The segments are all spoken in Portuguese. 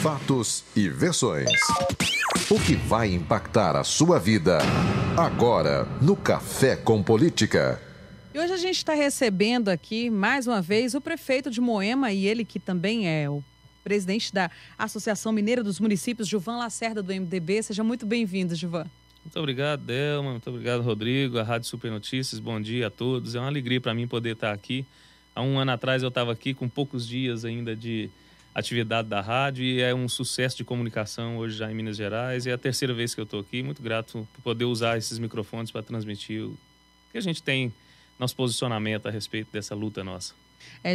Fatos e versões. O que vai impactar a sua vida agora no Café com Política. E hoje a gente está recebendo aqui, mais uma vez, o prefeito de Moema e ele que também é o presidente da Associação Mineira dos Municípios, Gilvan Lacerda, do MDB. Seja muito bem-vindo, Gilvan. Muito obrigado, Delma. Muito obrigado, Rodrigo, a Rádio Super Notícias. Bom dia a todos. É uma alegria para mim poder estar aqui. Há um ano atrás eu estava aqui com poucos dias ainda de atividade da rádio e é um sucesso de comunicação hoje já em Minas Gerais. É a terceira vez que eu estou aqui. Muito grato por poder usar esses microfones para transmitir o que a gente tem, nosso posicionamento a respeito dessa luta nossa.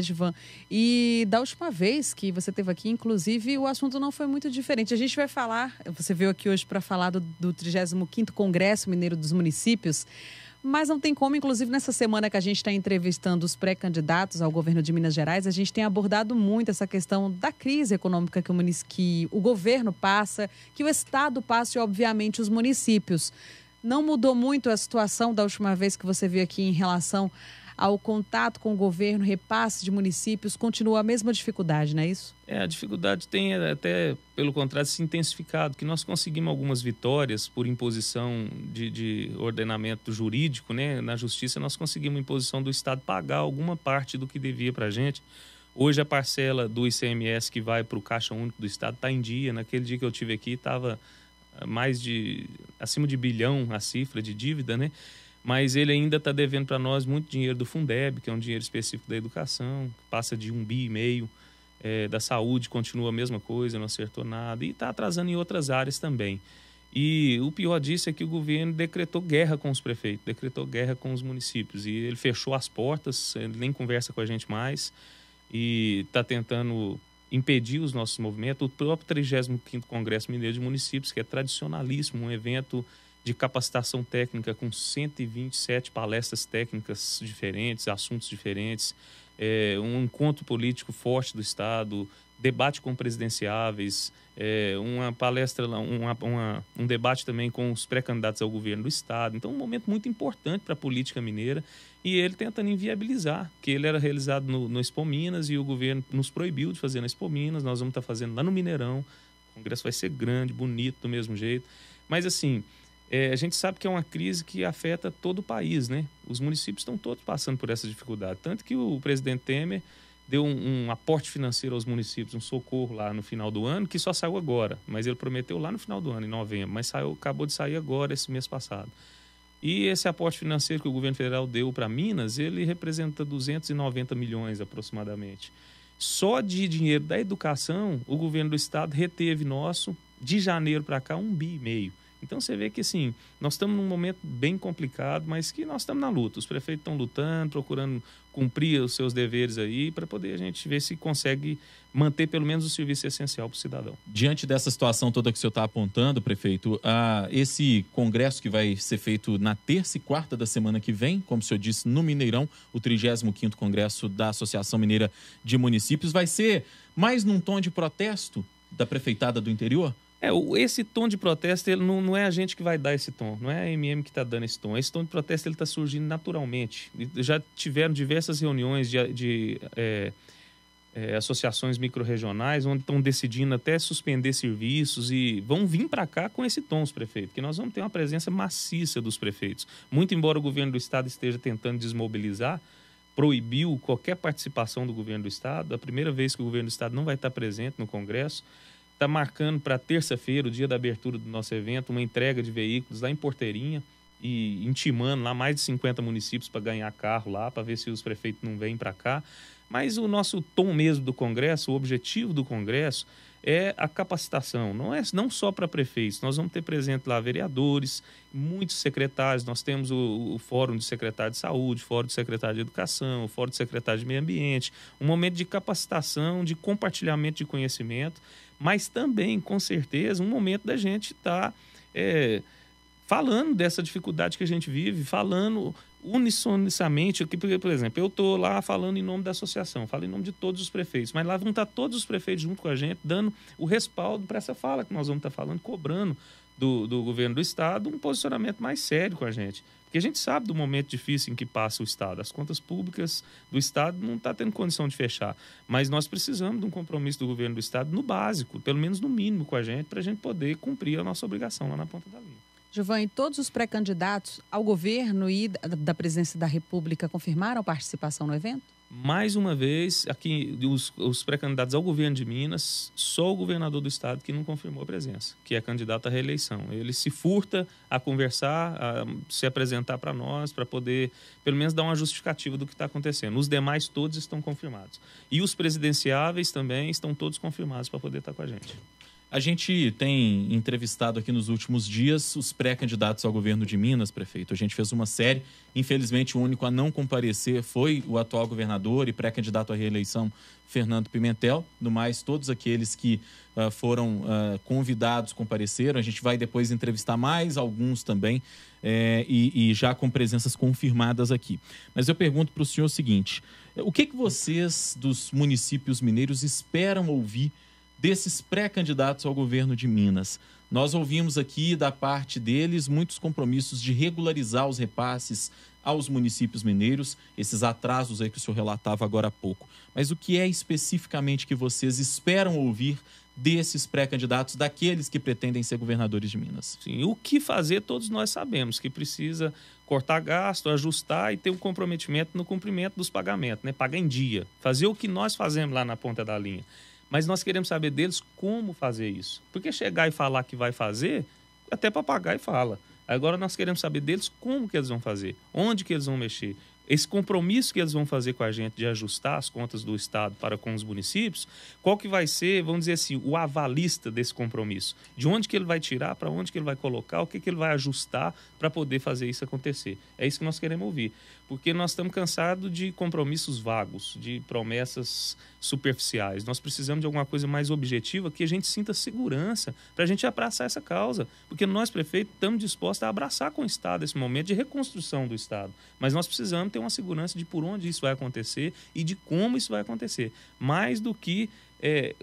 Gilvan. E da última vez que você esteve aqui, inclusive, o assunto não foi muito diferente. A gente vai falar, você veio aqui hoje para falar do 35º Congresso Mineiro dos Municípios, mas não tem como, inclusive nessa semana que a gente está entrevistando os pré-candidatos ao governo de Minas Gerais, a gente tem abordado muito essa questão da crise econômica que o governo passa, que o Estado passa e, obviamente, os municípios. Não mudou muito a situação da última vez que você veio aqui em relação ao contato com o governo, repasse de municípios, continua a mesma dificuldade, não é isso? A dificuldade tem até, pelo contrário, se intensificado, que nós conseguimos algumas vitórias por imposição de ordenamento jurídico, né? Na justiça nós conseguimos a imposição do Estado pagar alguma parte do que devia para a gente. Hoje a parcela do ICMS que vai para o Caixa Único do Estado está em dia. Naquele dia que eu tive aqui estava acima de bilhão a cifra de dívida, né? Mas ele ainda está devendo para nós muito dinheiro do Fundeb, que é um dinheiro específico da educação, que passa de 1,5 bi, da saúde continua a mesma coisa, não acertou nada, e está atrasando em outras áreas também. E o pior disso é que o governo decretou guerra com os prefeitos, decretou guerra com os municípios, e ele fechou as portas, ele nem conversa com a gente mais, e está tentando impedir os nossos movimentos. O próprio 35º Congresso Mineiro de Municípios, que é tradicionalíssimo, um evento de capacitação técnica com 127 palestras técnicas diferentes, assuntos diferentes, um encontro político forte do Estado, debate com presidenciáveis, uma palestra, um debate também com os pré-candidatos ao governo do Estado. Então, um momento muito importante para a política mineira, e ele tentando inviabilizar, que ele era realizado no Expo Minas e o governo nos proibiu de fazer na Expo Minas. Nós vamos estar fazendo lá no Mineirão. O congresso vai ser grande, bonito, do mesmo jeito. Mas, assim, a gente sabe que é uma crise que afeta todo o país, né? Os municípios estão todos passando por essa dificuldade. Tanto que o presidente Temer deu um aporte financeiro aos municípios, um socorro lá no final do ano, que só saiu agora. Mas ele prometeu lá no final do ano, em novembro. Mas acabou de sair agora, esse mês passado. E esse aporte financeiro que o governo federal deu para Minas, ele representa 290 milhões aproximadamente. Só de dinheiro da educação, o governo do estado reteve nosso, de janeiro para cá, 1,5 bi. Então você vê que assim, nós estamos num momento bem complicado, mas que nós estamos na luta. Os prefeitos estão lutando, procurando cumprir os seus deveres aí, para poder a gente ver se consegue manter pelo menos o serviço essencial para o cidadão. Diante dessa situação toda que o senhor está apontando, prefeito, esse congresso que vai ser feito na terça e quarta da semana que vem, como o senhor disse, no Mineirão, o 35º Congresso da Associação Mineira de Municípios, vai ser mais num tom de protesto da prefeitada do interior? Esse tom de protesto, ele não é a gente que vai dar esse tom, não é a MM que está dando esse tom. Esse tom de protesto está surgindo naturalmente. Já tiveram diversas reuniões de associações micro-regionais, onde estão decidindo até suspender serviços e vão vir para cá com esse tom, os prefeitos, que nós vamos ter uma presença maciça dos prefeitos. Muito embora o governo do estado esteja tentando desmobilizar, proibiu qualquer participação do governo do estado, a primeira vez que o governo do estado não vai estar presente no Congresso. Está marcando para terça-feira, o dia da abertura do nosso evento, uma entrega de veículos lá em Porteirinha e intimando lá mais de 50 municípios para ganhar carro lá, para ver se os prefeitos não vêm para cá. Mas o nosso tom mesmo do Congresso, o objetivo do Congresso é a capacitação, não só para prefeitos. Nós vamos ter presente lá vereadores, muitos secretários, nós temos o Fórum de Secretário de Saúde, Fórum de Secretário de Educação, Fórum de Secretário de Meio Ambiente, um momento de capacitação, de compartilhamento de conhecimento, mas também, com certeza, um momento da gente estar falando dessa dificuldade que a gente vive, falando unissonamente, por exemplo, eu estou lá falando em nome da associação, falo em nome de todos os prefeitos, mas lá vão estar todos os prefeitos junto com a gente, dando o respaldo para essa fala que nós vamos estar falando, cobrando do governo do Estado um posicionamento mais sério com a gente. Porque a gente sabe do momento difícil em que passa o Estado. As contas públicas do Estado não estão tendo condição de fechar. Mas nós precisamos de um compromisso do governo do Estado no básico, pelo menos no mínimo com a gente, para a gente poder cumprir a nossa obrigação lá na ponta da linha. Giovanni, todos os pré-candidatos ao governo e da presidência da República confirmaram participação no evento? Mais uma vez, aqui os pré-candidatos ao governo de Minas, só o governador do estado que não confirmou a presença, que é candidato à reeleição. Ele se furta a conversar, a se apresentar para nós, para poder, pelo menos, dar uma justificativa do que está acontecendo. Os demais todos estão confirmados. E os presidenciáveis também estão todos confirmados para poder estar com a gente. A gente tem entrevistado aqui nos últimos dias os pré-candidatos ao governo de Minas, prefeito. A gente fez uma série. Infelizmente, o único a não comparecer foi o atual governador e pré-candidato à reeleição, Fernando Pimentel. No mais, todos aqueles que foram convidados compareceram. A gente vai depois entrevistar mais alguns também e já com presenças confirmadas aqui. Mas eu pergunto para o senhor o seguinte: o que vocês dos municípios mineiros esperam ouvir desses pré-candidatos ao governo de Minas? Nós ouvimos aqui da parte deles muitos compromissos de regularizar os repasses aos municípios mineiros, esses atrasos aí que o senhor relatava agora há pouco. Mas o que é especificamente que vocês esperam ouvir desses pré-candidatos, daqueles que pretendem ser governadores de Minas? Sim, o que fazer todos nós sabemos, que precisa cortar gasto, ajustar e ter um comprometimento no cumprimento dos pagamentos, né? Pagar em dia, fazer o que nós fazemos lá na ponta da linha. Mas nós queremos saber deles como fazer isso. Porque chegar e falar que vai fazer, até para pagar e fala. Agora nós queremos saber deles como que eles vão fazer, onde que eles vão mexer. Esse compromisso que eles vão fazer com a gente de ajustar as contas do Estado para com os municípios, qual que vai ser, vamos dizer assim, o avalista desse compromisso? De onde que ele vai tirar, para onde que ele vai colocar, o que que ele vai ajustar para poder fazer isso acontecer? É isso que nós queremos ouvir. Porque nós estamos cansados de compromissos vagos, de promessas superficiais. Nós precisamos de alguma coisa mais objetiva, que a gente sinta segurança para a gente abraçar essa causa. Porque nós, prefeitos, estamos dispostos a abraçar com o Estado esse momento de reconstrução do Estado. Mas nós precisamos ter uma segurança de por onde isso vai acontecer e de como isso vai acontecer. Mais do que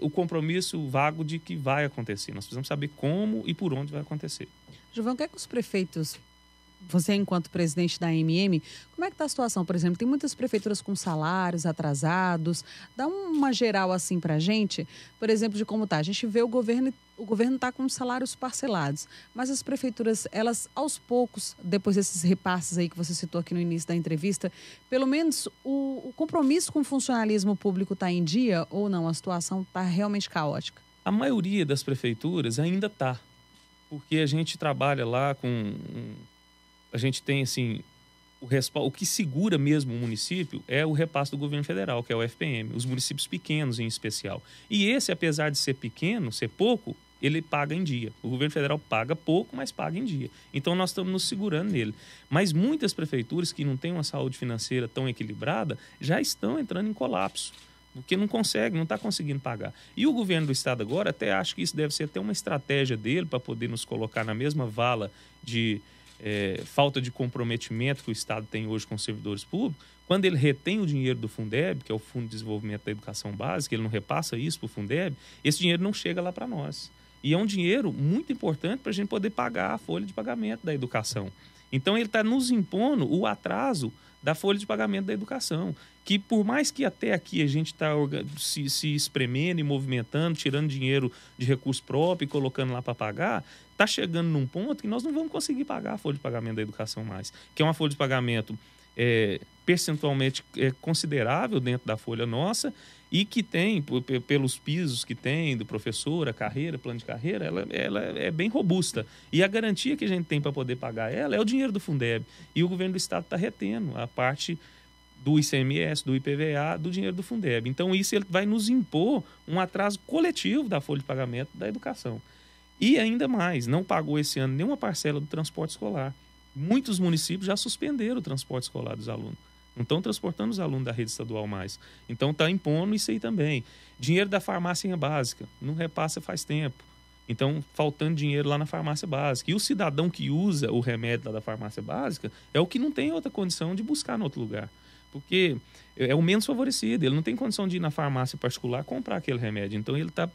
o compromisso vago de que vai acontecer. Nós precisamos saber como e por onde vai acontecer. Giovanni, o que é que os prefeitos, você enquanto presidente da AMM, como é que está a situação? Por exemplo, tem muitas prefeituras com salários atrasados. Dá uma geral assim para a gente, por exemplo, de como está. A gente vê o governo está com salários parcelados, mas as prefeituras, elas aos poucos, depois desses repasses aí que você citou aqui no início da entrevista, pelo menos o compromisso com o funcionalismo público está em dia ou não? A situação está realmente caótica? A maioria das prefeituras ainda está, porque a gente trabalha lá com... A gente tem, assim, o que segura mesmo o município é o repasse do governo federal, que é o FPM, os municípios pequenos em especial. E esse, apesar de ser pequeno, ser pouco, ele paga em dia. O governo federal paga pouco, mas paga em dia. Então, nós estamos nos segurando nele. Mas muitas prefeituras que não têm uma saúde financeira tão equilibrada já estão entrando em colapso, porque não consegue, não está conseguindo pagar. E o governo do estado agora até acho que isso deve ser até uma estratégia dele para poder nos colocar na mesma vala de falta de comprometimento que o Estado tem hoje com os servidores públicos. Quando ele retém o dinheiro do Fundeb, que é o Fundo de Desenvolvimento da Educação Básica, ele não repassa isso para o Fundeb, esse dinheiro não chega lá para nós. E é um dinheiro muito importante para a gente poder pagar a folha de pagamento da educação. Então, ele está nos impondo o atraso da folha de pagamento da educação, que por mais que até aqui a gente está se espremendo e movimentando, tirando dinheiro de recurso próprio e colocando lá para pagar, está chegando num ponto que nós não vamos conseguir pagar a folha de pagamento da educação mais, que é uma folha de pagamento percentualmente considerável dentro da folha nossa e que tem, pelos pisos que tem do professor, a carreira, plano de carreira, ela é bem robusta. E a garantia que a gente tem para poder pagar ela é o dinheiro do Fundeb. E o governo do estado está retendo a parte do ICMS, do IPVA, do dinheiro do Fundeb. Então, isso ele vai nos impor um atraso coletivo da folha de pagamento da educação. E ainda mais, não pagou esse ano nenhuma parcela do transporte escolar. Muitos municípios já suspenderam o transporte escolar dos alunos. Não estão transportando os alunos da rede estadual mais. Então, está impondo isso aí também. Dinheiro da farmácia básica, não repassa faz tempo. Então, faltando dinheiro lá na farmácia básica. E o cidadão que usa o remédio lá da farmácia básica é o que não tem outra condição de buscar em outro lugar. Porque é o menos favorecido, ele não tem condição de ir na farmácia particular comprar aquele remédio. Então, ele está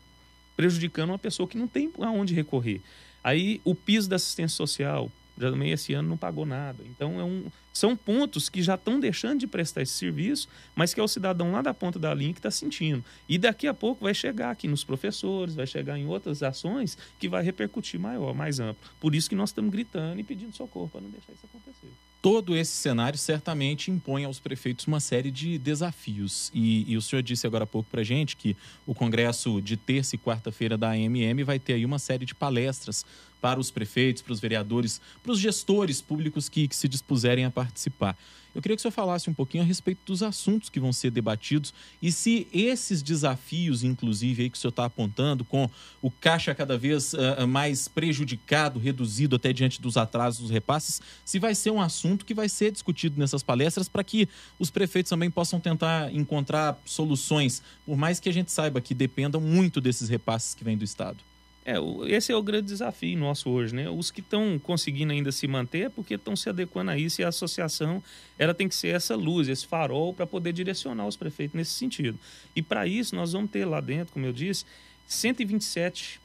prejudicando uma pessoa que não tem aonde recorrer. Aí, o piso da assistência social, já também esse ano não pagou nada. Então, são pontos que já estão deixando de prestar esse serviço, mas que é o cidadão lá da ponta da linha que está sentindo. E daqui a pouco vai chegar aqui nos professores, vai chegar em outras ações que vai repercutir maior, mais amplo. Por isso que nós estamos gritando e pedindo socorro para não deixar isso acontecer. Todo esse cenário certamente impõe aos prefeitos uma série de desafios. E o senhor disse agora há pouco para a gente que o congresso de terça e quarta-feira da AMM vai ter aí uma série de palestras para os prefeitos, para os vereadores, para os gestores públicos que se dispuserem a participar. Eu queria que o senhor falasse um pouquinho a respeito dos assuntos que vão ser debatidos e se esses desafios, inclusive, aí que o senhor está apontando, com o caixa cada vez mais prejudicado, reduzido até diante dos atrasos dos repasses, se vai ser um assunto que vai ser discutido nessas palestras para que os prefeitos também possam tentar encontrar soluções, por mais que a gente saiba que dependam muito desses repasses que vêm do Estado. Esse é o grande desafio nosso hoje, né? Os que estão conseguindo ainda se manter é porque estão se adequando a isso, e a associação ela tem que ser essa luz, esse farol para poder direcionar os prefeitos nesse sentido. E para isso nós vamos ter lá dentro, como eu disse, 127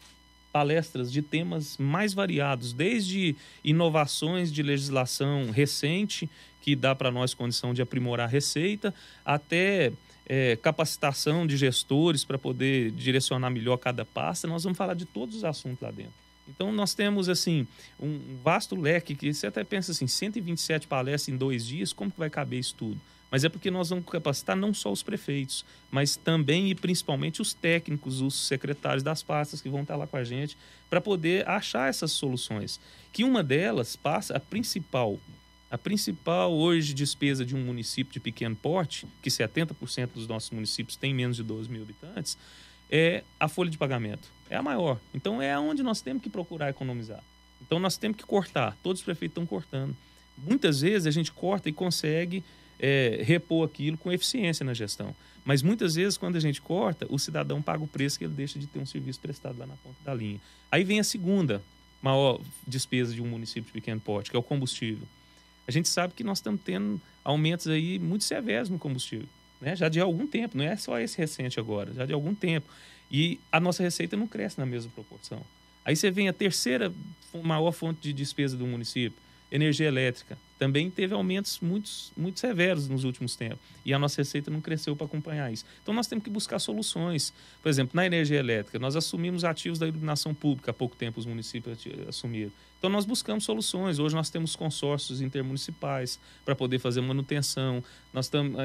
palestras de temas mais variados, desde inovações de legislação recente, que dá para nós condição de aprimorar a receita, até capacitação de gestores para poder direcionar melhor cada pasta. Nós vamos falar de todos os assuntos lá dentro. Então, nós temos, assim, um vasto leque que você até pensa assim, 127 palestras em 2 dias, como que vai caber isso tudo? Mas é porque nós vamos capacitar não só os prefeitos, mas também e principalmente os técnicos, os secretários das pastas que vão estar lá com a gente, para poder achar essas soluções. Que uma delas passa, a principal hoje despesa de um município de pequeno porte, que 70% dos nossos municípios têm menos de 12 mil habitantes, é a folha de pagamento. É a maior. Então é onde nós temos que procurar economizar. Então nós temos que cortar. Todos os prefeitos estão cortando. Muitas vezes a gente corta e consegue repor aquilo com eficiência na gestão. Mas muitas vezes quando a gente corta, o cidadão paga o preço que ele deixa de ter um serviço prestado lá na ponta da linha. Aí vem a segunda maior despesa de um município de pequeno porte, que é o combustível. A gente sabe que nós estamos tendo aumentos aí muito severos no combustível, né? Já de algum tempo, não é só esse recente agora, já de algum tempo. E a nossa receita não cresce na mesma proporção. Aí você vem a terceira maior fonte de despesa do município, energia elétrica. Também teve aumentos muito severos nos últimos tempos. E a nossa receita não cresceu para acompanhar isso. Então, nós temos que buscar soluções. Por exemplo, na energia elétrica, nós assumimos ativos da iluminação pública. Há pouco tempo os municípios assumiram. Então, nós buscamos soluções. Hoje nós temos consórcios intermunicipais para poder fazer manutenção. Nós estamos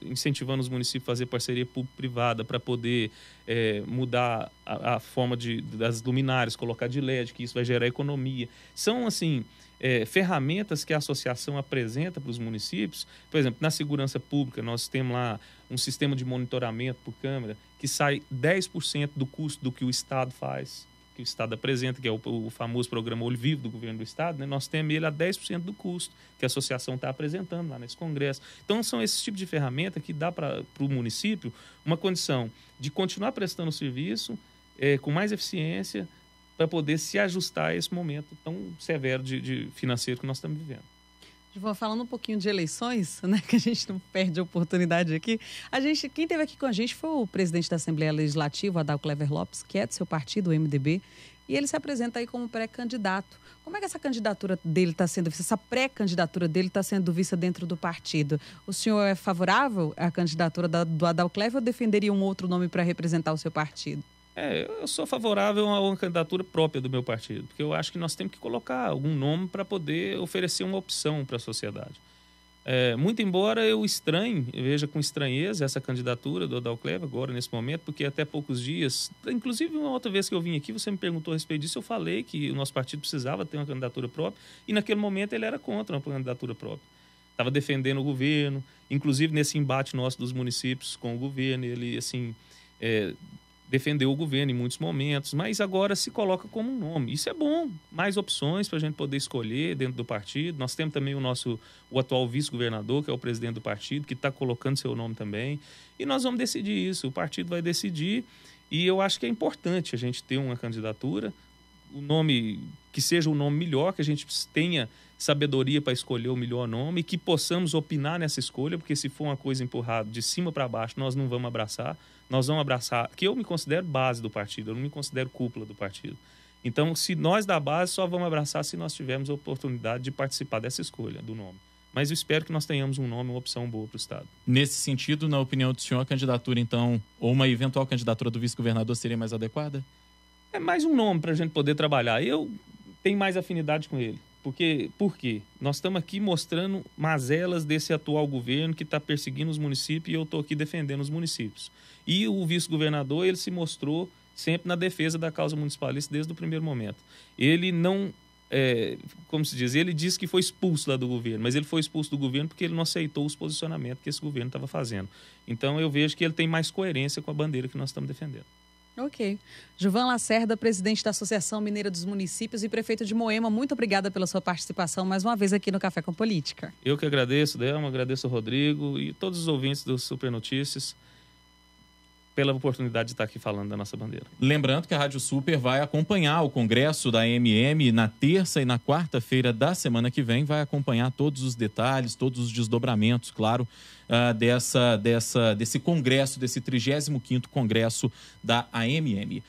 incentivando os municípios a fazer parceria público-privada para poder mudar a forma das luminárias, colocar de LED, que isso vai gerar economia. São, assim, ferramentas que a associação apresenta para os municípios. Por exemplo, na segurança pública, nós temos lá um sistema de monitoramento por câmera que sai 10% do custo do que o Estado faz, que o Estado apresenta, que é o famoso programa Olho Vivo do governo do Estado, né? Nós temos ele a 10% do custo que a associação está apresentando lá nesse congresso. Então, são esses tipos de ferramenta que dá para o município uma condição de continuar prestando o serviço com mais eficiência, para poder se ajustar a esse momento tão severo de financeiro que nós estamos vivendo. Falando um pouquinho de eleições, né, que a gente não perde a oportunidade aqui. Quem esteve aqui com a gente foi o presidente da Assembleia Legislativa, Adal Clever Lopes, que é do seu partido, o MDB, e ele se apresenta aí como pré-candidato. Como é que essa candidatura dele está sendo vista, essa pré-candidatura dele está sendo vista dentro do partido? O senhor é favorável à candidatura do Adal Clever ou defenderia um outro nome para representar o seu partido? Eu sou favorável a uma candidatura própria do meu partido, porque eu acho que nós temos que colocar algum nome para poder oferecer uma opção para a sociedade. Muito embora eu veja com estranheza essa candidatura do Adal Clever agora, nesse momento, porque até poucos dias, inclusive uma outra vez que eu vim aqui, você me perguntou a respeito disso, eu falei que o nosso partido precisava ter uma candidatura própria, e naquele momento ele era contra uma candidatura própria. Estava defendendo o governo, inclusive nesse embate nosso dos municípios com o governo, ele, assim, defendeu o governo em muitos momentos, mas agora se coloca como um nome. Isso é bom, mais opções para a gente poder escolher dentro do partido. Nós temos também o atual vice-governador, que é o presidente do partido, que está colocando seu nome também. E nós vamos decidir isso, o partido vai decidir E eu acho que é importante a gente ter uma candidatura, o nome que seja o nome melhor, que a gente tenha sabedoria para escolher o melhor nome e que possamos opinar nessa escolha, porque se for uma coisa empurrada de cima para baixo, nós não vamos abraçar. Nós vamos abraçar, que eu me considero base do partido, eu não me considero cúpula do partido. Então, se nós da base só vamos abraçar se nós tivermos a oportunidade de participar dessa escolha do nome. Mas eu espero que nós tenhamos um nome, uma opção boa para o Estado. Nesse sentido, na opinião do senhor, a candidatura, então, ou uma eventual candidatura do vice-governador seria mais adequada? É mais um nome para a gente poder trabalhar. Eu tenho mais afinidade com ele. Por quê? Nós estamos aqui mostrando mazelas desse atual governo que está perseguindo os municípios e eu estou aqui defendendo os municípios. E o vice-governador, ele se mostrou sempre na defesa da causa municipalista desde o primeiro momento. Ele não, como se diz, ele disse que foi expulso lá do governo, mas ele foi expulso do governo porque ele não aceitou os posicionamentos que esse governo estava fazendo. Então eu vejo que ele tem mais coerência com a bandeira que nós estamos defendendo. Ok. Gilvan Lacerda, presidente da Associação Mineira dos Municípios e prefeito de Moema, muito obrigada pela sua participação mais uma vez aqui no Café com Política. Eu que agradeço, Delma, agradeço ao Rodrigo e todos os ouvintes do Super Notícias pela oportunidade de estar aqui falando da nossa bandeira. Lembrando que a Rádio Super vai acompanhar o congresso da AMM na terça e na quarta-feira da semana que vem, vai acompanhar todos os detalhes, todos os desdobramentos, claro, desse congresso, desse 35º congresso da AMM.